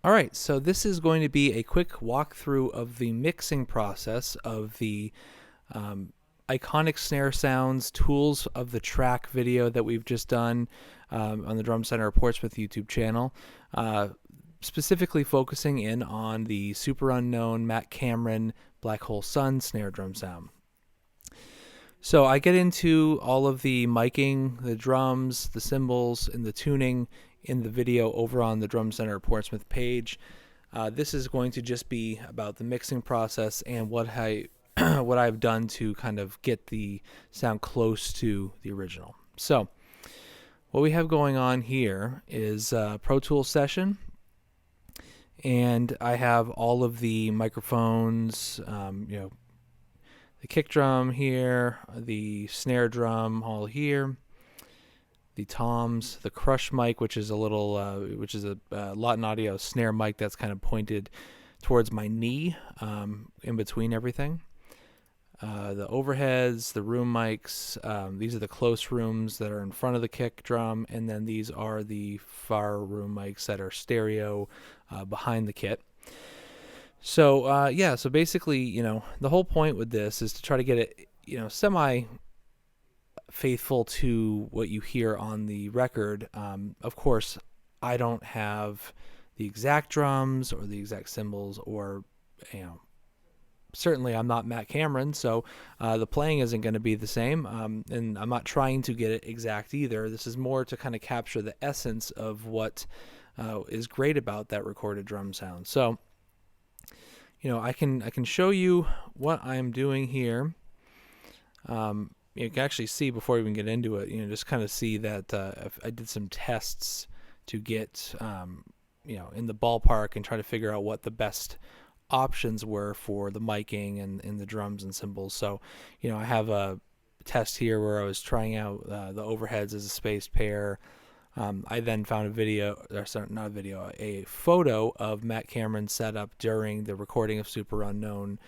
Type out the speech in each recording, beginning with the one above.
All right, so this is going to be a quick walkthrough of the mixing process of the iconic snare sounds, tools of the track video that we've just done on the Drum Center Portsmouth YouTube channel, specifically focusing in on the super unknown Matt Cameron Black Hole Sun snare drum sound. So I get into all of the miking, the drums, the cymbals, and the tuning in the video over on the Drum Center Portsmouth page. This is going to just be about the mixing process and what I've done to kind of get the sound close to the original. So what we have going on here is a Pro Tools session, and I have all of the microphones, the kick drum here, the snare drum all here, the toms, the crush mic, which is a Lawton Audio snare mic that's kind of pointed towards my knee, in between everything. The overheads, the room mics, these are the close rooms that are in front of the kick drum, and then these are the far room mics that are stereo behind the kit. So so basically, the whole point with this is to try to get it, semi faithful to what you hear on the record. Of course, I don't have the exact drums or the exact cymbals, or certainly I'm not Matt Cameron, so the playing isn't going to be the same, and I'm not trying to get it exact either. This is more to kind of capture the essence of what is great about that recorded drum sound. So I can show you what I'm doing here. You can actually see, before we even get into it, just kind of see that I did some tests to get in the ballpark and try to figure out what the best options were for the miking and the drums and cymbals. So I have a test here where I was trying out the overheads as a spaced pair. I then found a photo of Matt Cameron's setup during the recording of Super Unknown.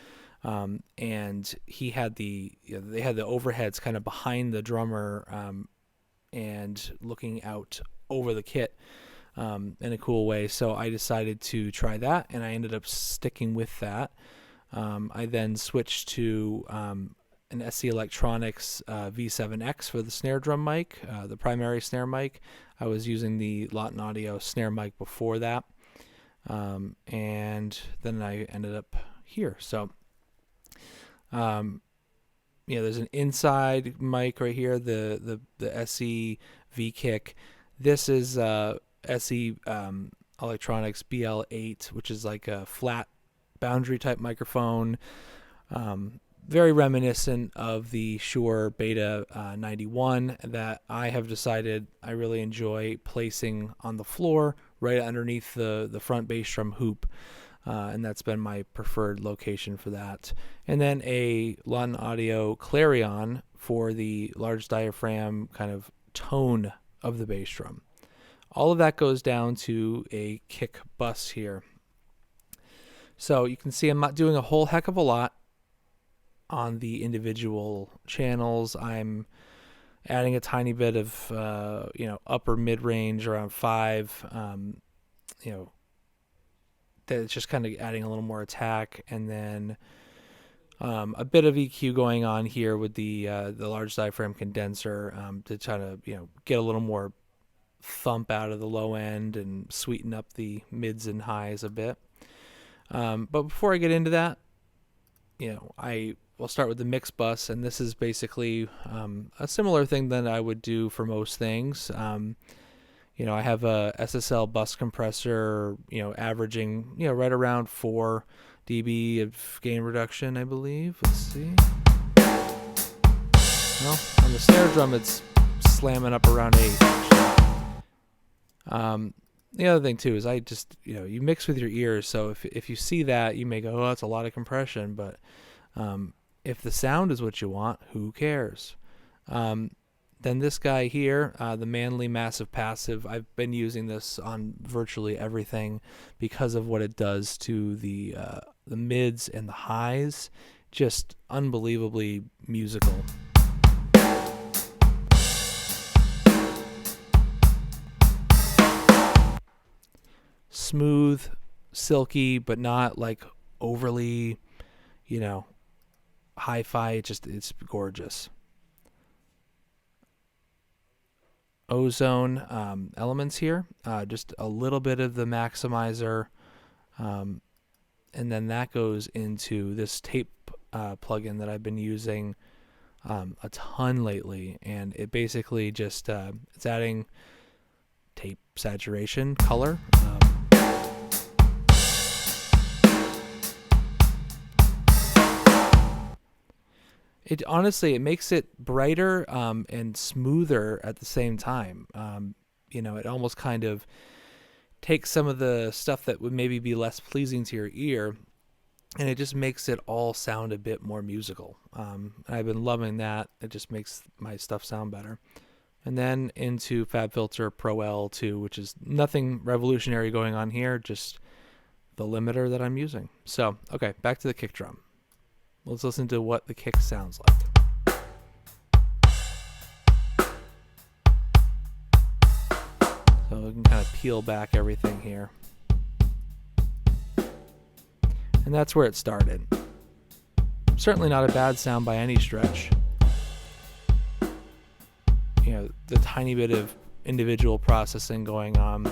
And he had they had the overheads kind of behind the drummer, and looking out over the kit in a cool way. So I decided to try that, and I ended up sticking with that. I then switched to an SC Electronics V7X for the snare drum mic, the primary snare mic. I was using the Lawton Audio snare mic before that, and then I ended up here. So there's an inside mic right here, the SE V kick. This is SE Electronics BL8, which is like a flat boundary type microphone, very reminiscent of the Shure Beta 91 that I have decided I really enjoy placing on the floor right underneath the front bass drum hoop. And that's been my preferred location for that. And then a Lawton Audio Clarion for the large diaphragm kind of tone of the bass drum. All of that goes down to a kick bus here. So you can see I'm not doing a whole heck of a lot on the individual channels. I'm adding a tiny bit of upper mid-range around 5, that's just kind of adding a little more attack, and then a bit of EQ going on here with the large diaphragm condenser, to try to get a little more thump out of the low end and sweeten up the mids and highs a bit. But before I get into that, I will start with the mix bus, and this is basically a similar thing that I would do for most things. I have a SSL bus compressor, averaging, right around 4 dB of gain reduction, I believe. Let's see. Well, on the snare drum, it's slamming up around 8. The other thing too is I just, you mix with your ears. So if you see that, you may go, oh, that's a lot of compression. But if the sound is what you want, who cares? Then this guy here, the Manly Massive Passive, I've been using this on virtually everything because of what it does to the mids and the highs. Just unbelievably musical. Smooth, silky, but not like overly, you know, hi-fi. It's gorgeous. Ozone elements here, just a little bit of the maximizer, and then that goes into this tape plugin that I've been using a ton lately, and it basically just it's adding tape saturation color. It honestly, it makes it brighter and smoother at the same time. It almost kind of takes some of the stuff that would maybe be less pleasing to your ear, and it just makes it all sound a bit more musical. I've been loving that. It just makes my stuff sound better. And then into FabFilter Pro L2, which is nothing revolutionary going on here, just the limiter that I'm using. So, okay, back to the kick drum. Let's listen to what the kick sounds like. So we can kind of peel back everything here. And that's where it started. Certainly not a bad sound by any stretch. The tiny bit of individual processing going on.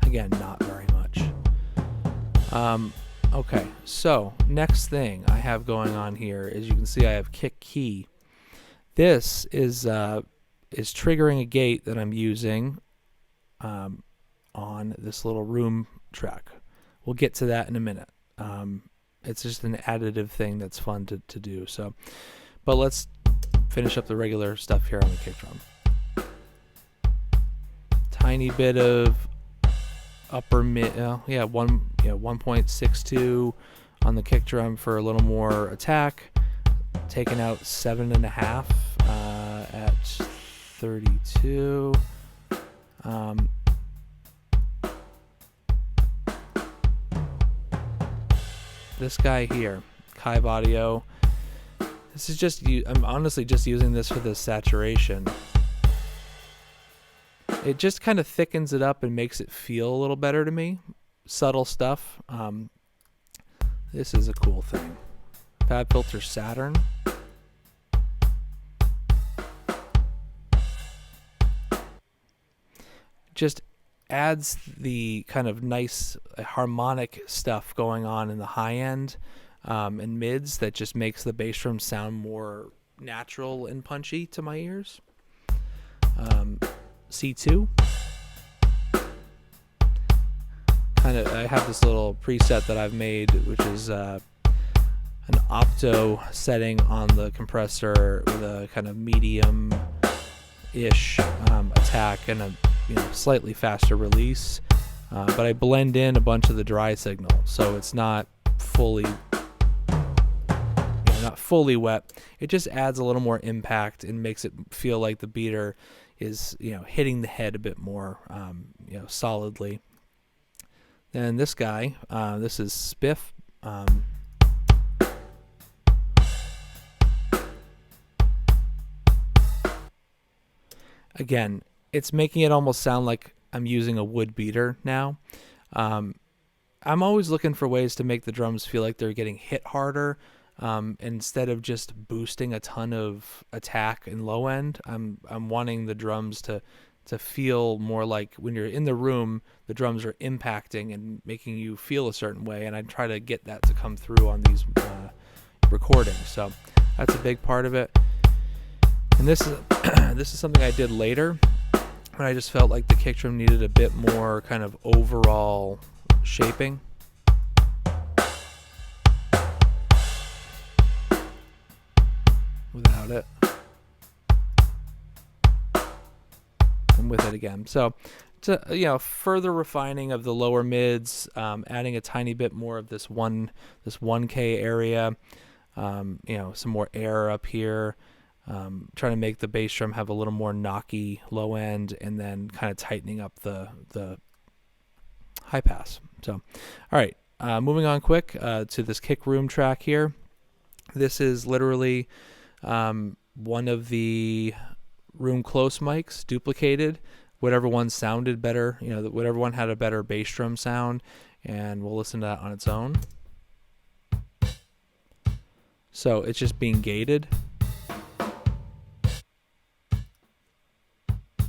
Again, not very much. Okay, so next thing I have going on here, as you can see, I have kick key. This is triggering a gate that I'm using on this little room track. We'll get to that in a minute. It's just an additive thing that's fun to do. So, but let's finish up the regular stuff here on the kick drum. Tiny bit of upper mid, 1.62 on the kick drum for a little more attack. Taking out 7.5 at 32. This guy here, Kive Audio. This is just, I'm honestly just using this for the saturation. It just kind of thickens it up and makes it feel a little better to me. Subtle stuff. This is a cool thing. FabFilter Saturn. Just adds the kind of nice harmonic stuff going on in the high end and mids that just makes the bass drum sound more natural and punchy to my ears. C2. I have this little preset that I've made, which is an opto setting on the compressor with a kind of medium-ish attack and a slightly faster release. But I blend in a bunch of the dry signal, so it's not fully wet. It just adds a little more impact and makes it feel like the beater is hitting the head a bit more solidly. Then this guy, this is Spiff. Again, it's making it almost sound like I'm using a wood beater now. I'm always looking for ways to make the drums feel like they're getting hit harder. Instead of just boosting a ton of attack and low end, I'm wanting the drums to feel more like when you're in the room, the drums are impacting and making you feel a certain way, and I try to get that to come through on these recordings. So that's a big part of it. And this is something I did later when I just felt like the kick drum needed a bit more kind of overall shaping. Without it. And with it again. So it's further refining of the lower mids, adding a tiny bit more of this 1K area, some more air up here, trying to make the bass drum have a little more knocky low end, and then kind of tightening up the high pass. So, all right, moving on quick to this kick room track here. This is literally one of the room close mics duplicated. Whatever one sounded better, whatever one had a better bass drum sound, and we'll listen to that on its own. So it's just being gated.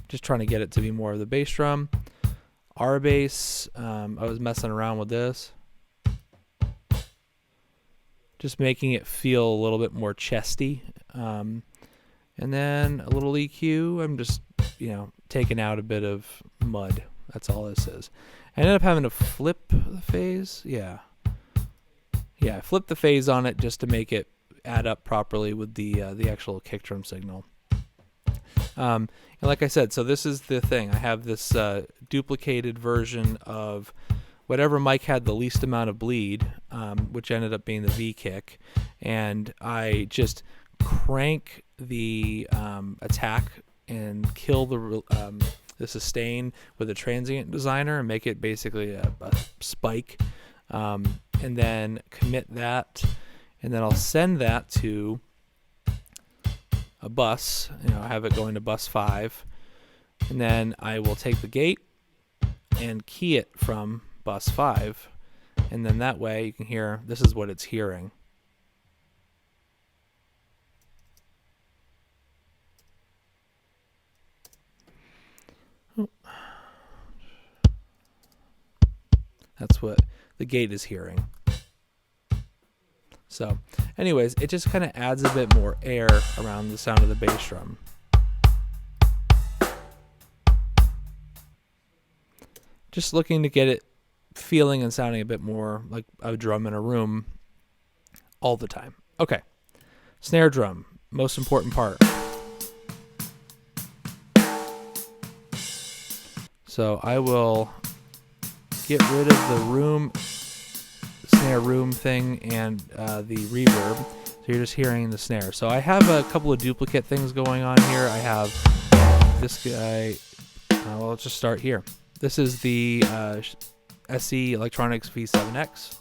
Just trying to get it to be more of the bass drum. R bass, I was messing around with this. Just making it feel a little bit more chesty. And then a little EQ, I'm just, taking out a bit of mud. That's all this is. I ended up having to flip the phase. Yeah, I flipped the phase on it just to make it add up properly with the actual kick drum signal. And like I said, so this is the thing. I have this duplicated version of whatever mic had the least amount of bleed, which ended up being the V kick, and I just crank the attack and kill the sustain with a transient designer and make it basically a spike, and then commit that, and then I'll send that to a bus. I have it going to bus 5, and then I will take the gate and key it from bus 5, and then that way you can hear this is what it's hearing. That's what the gate is hearing. So anyways, it just kind of adds a bit more air around the sound of the bass drum. Just looking to get it feeling and sounding a bit more like a drum in a room all the time. Okay, snare drum, most important part. So I will get rid of the snare room thing and the reverb. So you're just hearing the snare. So I have a couple of duplicate things going on here. I have this guy. Well, let's just start here. This is the SE Electronics V7X.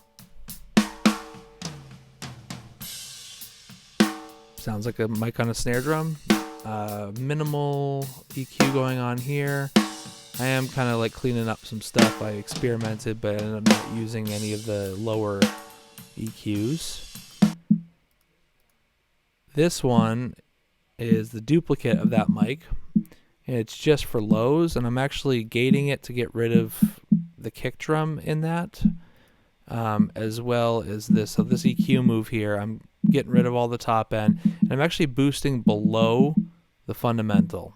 Sounds like a mic on a snare drum. Minimal EQ going on here. I am kind of like cleaning up some stuff. I experimented, but I ended up not using any of the lower EQs. This one is the duplicate of that mic, and it's just for lows, and I'm actually gating it to get rid of the kick drum in that, as well as this. So this EQ move here, I'm getting rid of all the top end, and I'm actually boosting below the fundamental.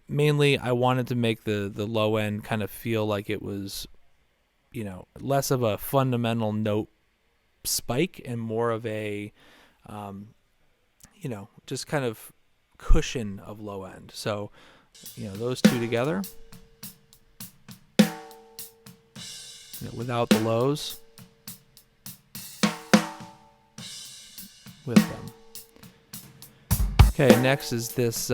Mainly, I wanted to make the low end kind of feel like it was, less of a fundamental note spike and more of a, just kind of cushion of low end. So, those two together, without the lows, with them. Okay, next is this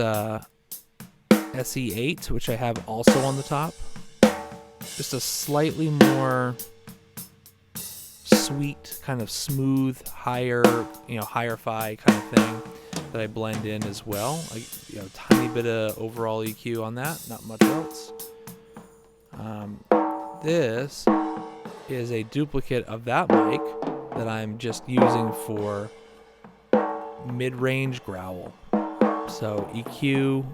SE8, which I have also on the top. Just a slightly more sweet, kind of smooth, higher, higher fi kind of thing that I blend in as well. Tiny bit of overall EQ on that, not much else. This is a duplicate of that mic that I'm just using for mid-range growl. So EQ,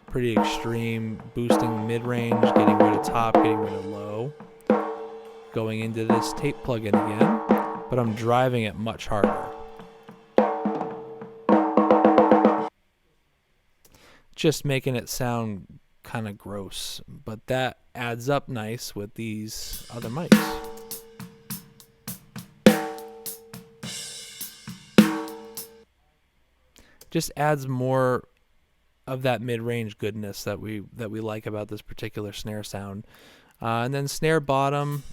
pretty extreme, boosting mid-range, getting rid of top, getting rid of low. Going into this tape plugin again, but I'm driving it much harder. Just making it sound kind of gross, but that adds up nice with these other mics. Just adds more of that mid-range goodness that we like about this particular snare sound. And then snare bottom,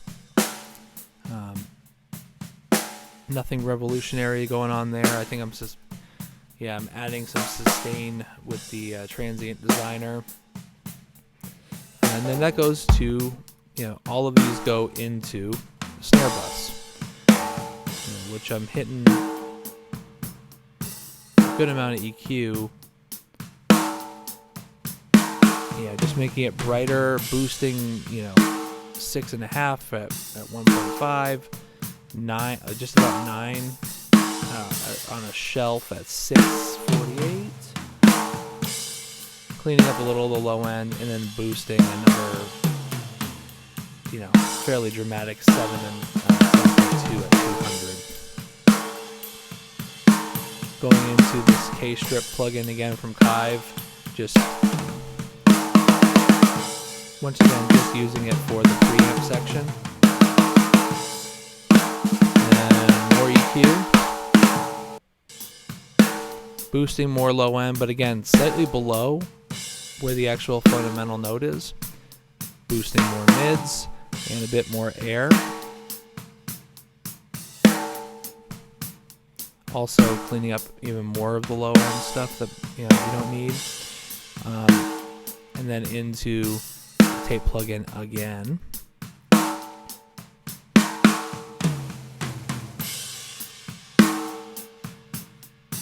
nothing revolutionary going on there. I think I'm adding some sustain with the transient designer. And then that goes to, all of these go into the snare bus, which I'm hitting a good amount of EQ. Yeah, just making it brighter, boosting, 6.5 at 1.5, 9, just about 9 on a shelf at 648. Cleaning up a little of the low end, and then boosting another, fairly dramatic 7 and 7.2 at 200. Going into this K-strip plugin again from Kive, just once again just using it for the preamp section. And more EQ. Boosting more low end, but again, slightly below where the actual fundamental note is. Boosting more mids and a bit more air. Also cleaning up even more of the low end stuff that you don't need. And then into the tape plugin again.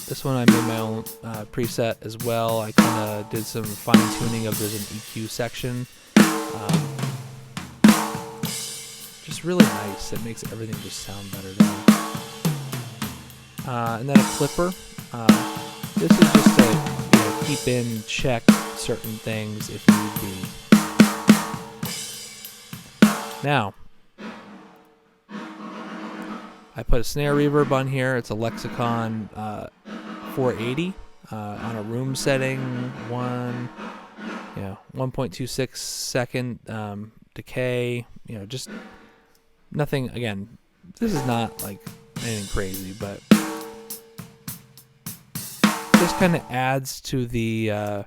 This one I made my own preset as well. I kind of did some fine tuning of there's an EQ section. Just really nice. It makes everything just sound better now. And then a clipper. This is just to keep in check certain things if need be. Now, I put a snare reverb on here. It's a Lexicon 480 on a room setting, 1.26 second decay. Just nothing. Again, this is not like anything crazy, but just kind of adds to the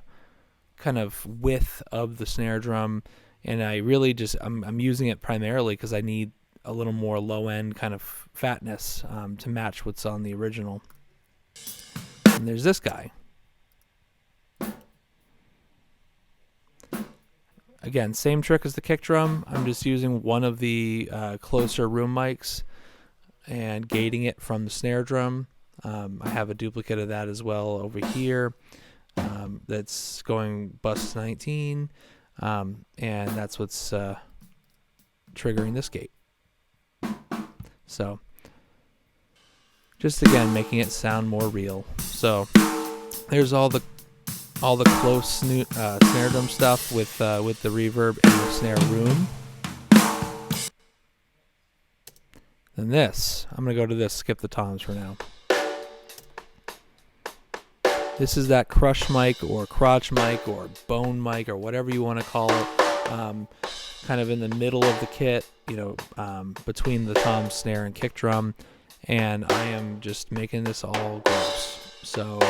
kind of width of the snare drum. And I really I'm using it primarily because I need a little more low end kind of fatness to match what's on the original. And there's this guy. Again, same trick as the kick drum. I'm just using one of the closer room mics and gating it from the snare drum. I have a duplicate of that as well over here. That's going bus 19. And that's what's triggering this gate. So just again making it sound more real. So there's all the close snare drum stuff with the reverb and the snare room. Then this, I'm gonna go to this, skip the toms for now. This is that crush mic or crotch mic or bone mic or whatever you want to call it. Kind of in the middle of the kit, between the tom, snare, and kick drum. And I am just making this all gross. So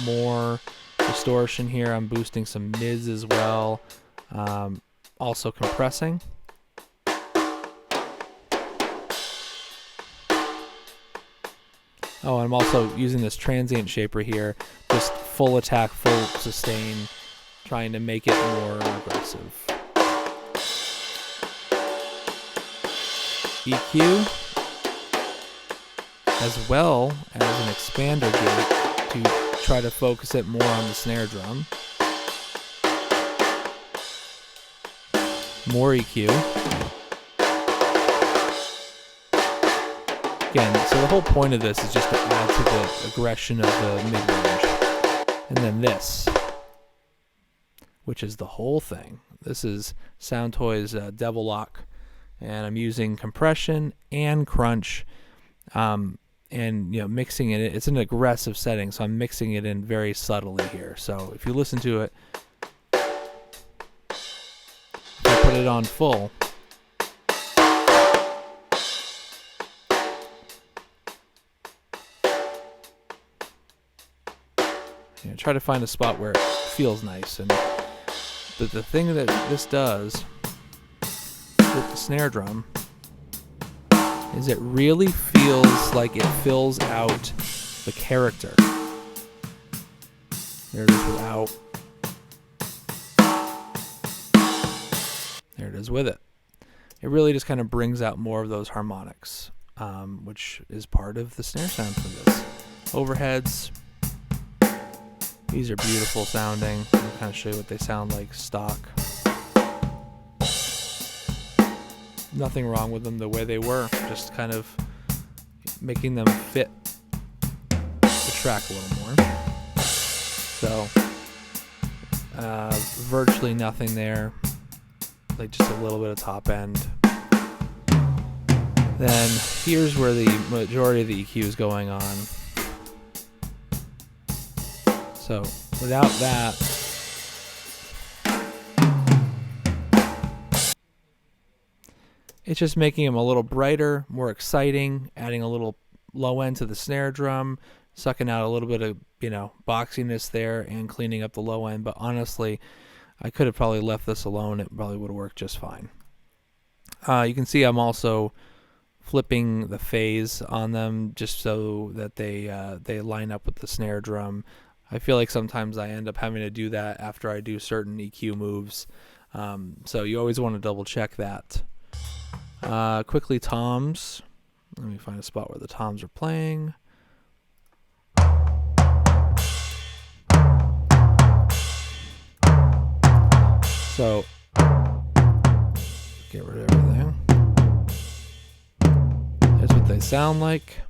more distortion here. I'm boosting some mids as well. Also compressing. Oh, I'm also using this transient shaper here. Just full attack, full sustain, trying to make it more aggressive. EQ, as well as an expander gate to try to focus it more on the snare drum. More EQ. Again, so the whole point of this is just to add to the aggression of the mid-range. And then this, which is the whole thing. This is Soundtoys Devil Lock, and I'm using compression and crunch, and mixing it. It's an aggressive setting, so I'm mixing it in very subtly here. So if you listen to it, if I put it on full, try to find a spot where it feels nice. But the thing that this does with the snare drum is it really feels like it fills out the character. There it is without. There it is with it. It really just kind of brings out more of those harmonics, which is part of the snare sound for this. Overheads. These are beautiful sounding. I'll kind of show you what they sound like stock. nothing wrong with them the way they were, just kind of making them fit the track a little more. So virtually nothing there, like just a little bit of top end. Then here's where the majority of the EQ is going on. So without that, it's just making them a little brighter, more exciting, adding a little low end to the snare drum, sucking out a little bit of, boxiness there and cleaning up the low end. But honestly, I could have probably left this alone. It probably would have worked just fine. You can see I'm also flipping the phase on them just so that they line up with the snare drum. I feel like sometimes I end up having to do that after I do certain EQ moves. So you always want to double check that. Quickly toms. Let me find a spot where the toms are playing. So get rid of everything. Here's what they sound like.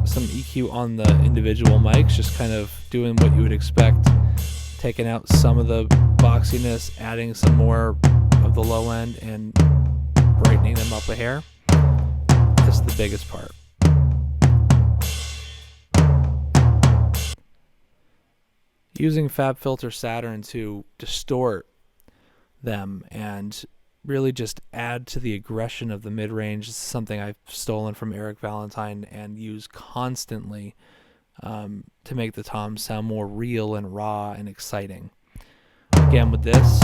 Some EQ on the individual mics, just kind of doing what you would expect, taking out some of the boxiness, adding some more of the low end, and brightening them up a hair. This is the biggest part. Using FabFilter Saturn to distort them and really just add to the aggression of the mid-range is something I've stolen from Eric Valentine and use constantly to make the toms sound more real and raw and exciting. Again, with this,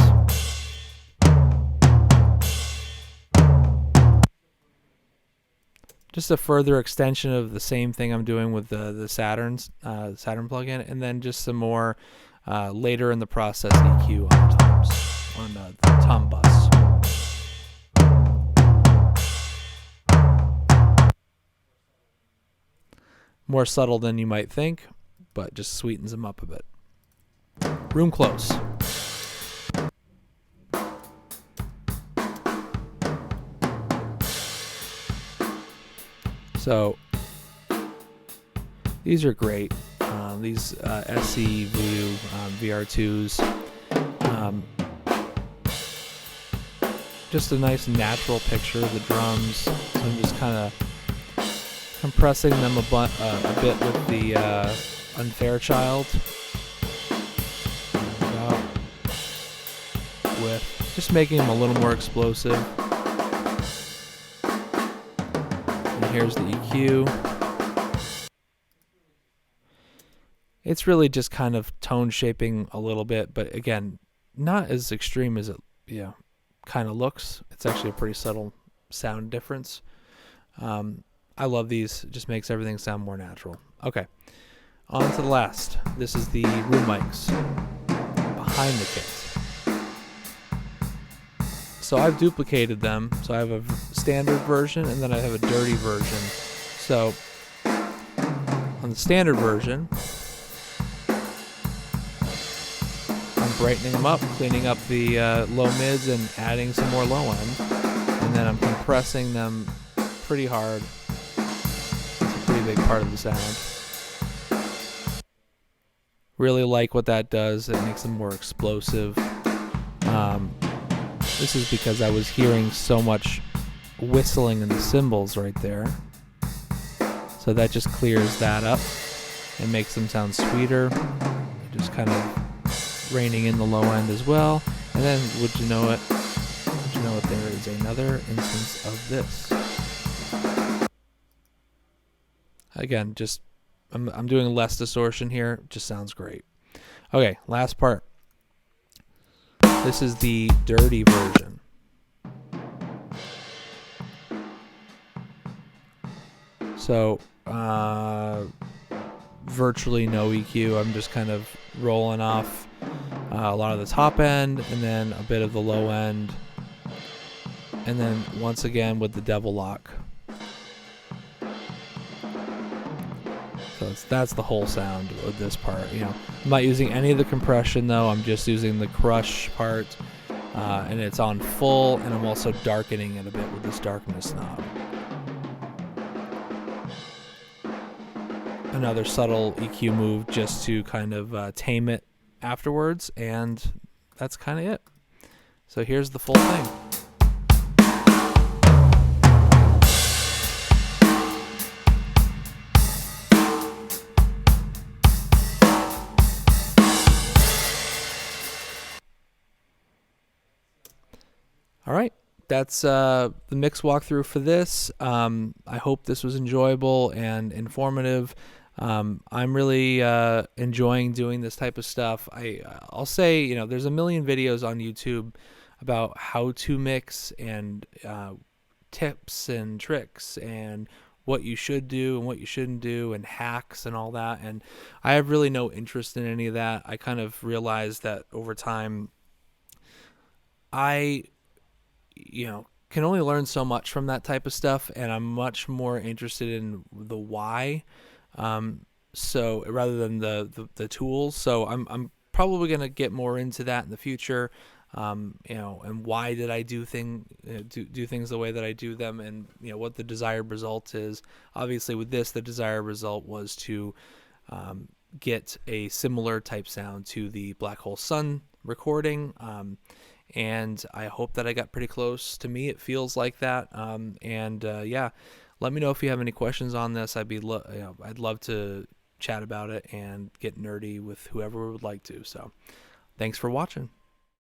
just a further extension of the same thing I'm doing with the Saturn plugin, and then just some more later in the process EQ on the toms, on the tom bus. More subtle than you might think, but just sweetens them up a bit. Room close. So these are great. These SC Voodoo VR2s. Just a nice natural picture of the drums. So I'm just kind of compressing them a bit with the Unfair Child. With just making them a little more explosive. And here's the EQ. It's really just kind of tone shaping a little bit, but again, not as extreme as it kind of looks. It's actually a pretty subtle sound difference. I love these. It just makes everything sound more natural. Okay, on to the last. This is the room mics behind the kit. So I've duplicated them. So I have a standard version and then I have a dirty version. So on the standard version, I'm brightening them up, cleaning up the low mids and adding some more low end. And then I'm compressing them pretty hard. Big part of the sound. Really like what that does. It makes them more explosive. This is because I was hearing so much whistling in the cymbals right there. So that just clears that up and makes them sound sweeter. Just kind of reining in the low end as well. And then would you know it, there is another instance of this. Again, just I'm doing less distortion here. It just sounds great. Okay, last part. This is the dirty version. So virtually no EQ. I'm just kind of rolling off a lot of the top end and then a bit of the low end. And then once again with the Devil Lock. So that's the whole sound of this part. I'm not using any of the compression though. I'm just using the crush part. and it's on full, and I'm also darkening it a bit with this darkness knob. Another subtle EQ move just to kind of tame it afterwards, and that's kind of it. So here's the full thing. All right, that's the mix walkthrough for this. I hope this was enjoyable and informative. I'm really enjoying doing this type of stuff. I'll say, you know, there's a million videos on YouTube about how to mix and tips and tricks and what you should do and what you shouldn't do and hacks and all that. And I have really no interest in any of that. I kind of realized that over time, I can only learn so much from that type of stuff, and I'm much more interested in the why. So rather than the tools, so I'm probably gonna get more into that in the future. And why did I do things the way that I do them, and what the desired result is. Obviously, with this, the desired result was to get a similar type sound to the Black Hole Sun recording. And I hope that I got pretty close. To me, it feels like that. Yeah, let me know if you have any questions on this. I'd love to chat about it and get nerdy with whoever would like to. So, thanks for watching.